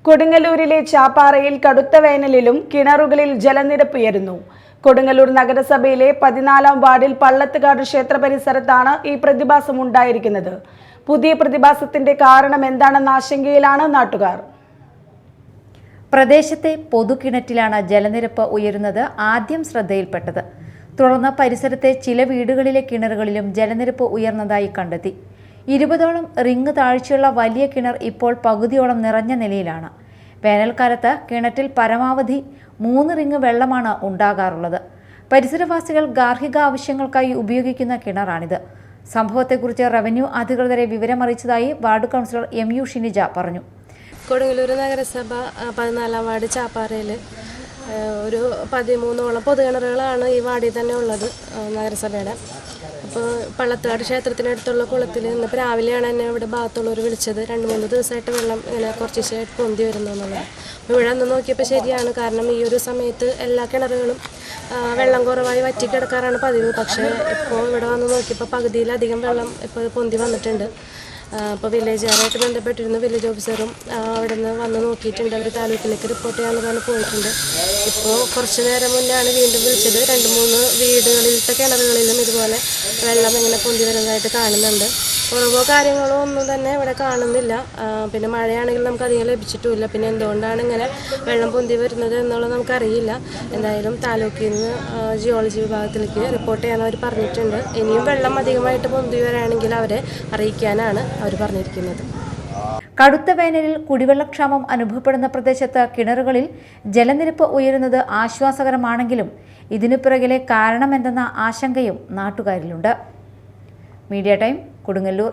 കൊടുങ്ങല്ലൂരിലെ ചാപ്പാറയിൽ കടുത്ത വേനലിലും കിണറുകളിൽ ജലനിരപ്പ് ഉയരുന്നു. കൊടുങ്ങല്ലൂർ നഗരസഭയിലെ 14-ാം വാർഡിൽ പള്ളത്തുകാട് ക്ഷേത്ര പരിസരത്താണ് ഈ പ്രതിഭാസം ഉണ്ടായിരിക്കുന്നത്. പുതിയ പ്രതിഭാസത്തിന്റെ കാരണം എന്താണെന്ന ആശങ്കയിലാണ് നാട്ടുകാർ. പ്രദേശത്തെ പൊതുകിണറ്റിലാണ് ജലനിരപ്പ് ഉയരുന്നത് ആദ്യം ശ്രദ്ധയിൽപ്പെട്ടത്. തുടർന്ന് പരിസരത്തെ ചില വീടുകളിലെ കിണറുകളിലും ജലനിരപ്പ് ഉയർന്നതായി കണ്ടെത്തി. 20ഓളം റിങ് താഴ്ചയുള്ള വലിയ കിണർ ഇപ്പോൾ പകുതിയോളം നിറഞ്ഞ നിലയിലാണ്. വേനൽക്കാലത്ത് കിണറ്റിൽ പരമാവധി 3 റിങ് വെള്ളമാണ് ഉണ്ടാകാറുള്ളത്. പരിസരവാസികൾ ഗാർഹിക ആവശ്യങ്ങൾക്കായി ഉപയോഗിക്കുന്ന കിണറാണിത്. സംഭവത്തെക്കുറിച്ച് റവന്യൂ അധികൃതരെ വിവരമറിയിച്ചതായി വാർഡ് കൗൺസിലർ MU ഷിനിജ പറഞ്ഞു. കൊടുങ്ങല്ലൂർ നഗരസഭ 14-ാം വാർഡ് ചാപ്പാറയിൽ ഒരു 13ഓളം പൊതുകിണറുകളാണ് ഈ വാർഡിൽ തന്നെ ഉള്ളത് നഗരസഭയുടെ. അപ്പോൾ പള്ളത്തുകാട് ക്ഷേത്രത്തിനടുത്തുള്ള കുളത്തിൽ ഇന്നിപ്പോൾ രാവിലെയാണ് എന്നെ ഇവിടെ ഭാഗത്തുള്ളവർ വിളിച്ചത്. 2-3 ദിവസമായിട്ട് വെള്ളം ഇങ്ങനെ കുറച്ചായിട്ട് പൊന്തി വരുന്നു എന്നുള്ളത്. അപ്പോൾ ഇവിടെ ഒന്ന് നോക്കിയപ്പോൾ ശരിയാണ്. കാരണം ഈ ഒരു സമയത്ത് എല്ലാ കിണറുകളും വെള്ളം കുറവായി വറ്റിക്കിടക്കാറാണ് പതിവ്. പക്ഷേ ഇപ്പോൾ ഇവിടെ വന്ന് നോക്കിയപ്പോൾ പകുതിയിലധികം വെള്ളം ഇപ്പോൾ പൊന്തി വന്നിട്ടുണ്ട്. അപ്പോൾ വില്ലേജുകാരായിട്ട് ബന്ധപ്പെട്ടിരുന്നു. വില്ലേജ് ഓഫീസറും അവിടെ നിന്ന് വന്ന് നോക്കിയിട്ടുണ്ട്. അവർ താലൂക്കിലേക്ക് റിപ്പോർട്ട് ചെയ്യാമെന്ന് പറഞ്ഞ് പോയിട്ടുണ്ട്. ഇപ്പോൾ കുറച്ച് നേരം മുന്നെയാണ് വീണ്ടും വിളിച്ചത്. 2-3 വീടുകളിലത്തെ കിണറുകളിലും ഇതുപോലെ വെള്ളം ഇങ്ങനെ പൊന്തി വരുന്നതായിട്ട് കാണുന്നുണ്ട്. കുറവോ കാര്യങ്ങളോ ഒന്നും തന്നെ ഇവിടെ കാണുന്നില്ല. പിന്നെ മഴയാണെങ്കിൽ നമുക്ക് അധികം ലഭിച്ചിട്ടുമില്ല. പിന്നെ എന്തുകൊണ്ടാണ് ഇങ്ങനെ വെള്ളം പൊന്തി വരുന്നത് എന്നുള്ളത് നമുക്കറിയില്ല. എന്തായാലും താലൂക്കിൽ നിന്ന് ജിയോളജി വിഭാഗത്തിലേക്ക് റിപ്പോർട്ട് ചെയ്യാൻ അവർ പറഞ്ഞിട്ടുണ്ട്. ഇനിയും വെള്ളം അധികമായിട്ട് പൊന്തി വരികയാണെങ്കിൽ അവരെ അറിയിക്കാനാണ് അവർ പറഞ്ഞിരിക്കുന്നത്. കടുത്ത വേനലിൽ കുടിവെള്ളക്ഷാമം അനുഭവപ്പെടുന്ന പ്രദേശത്ത് കിണറുകളിൽ ജലനിരപ്പ് ഉയരുന്നത് ആശ്വാസകരമാണെങ്കിലും ഇതിനു പിറകിലെ കാരണമെന്തെന്ന ആശങ്കയും നാട്ടുകാരിലുണ്ട്. Media time Kodungallur.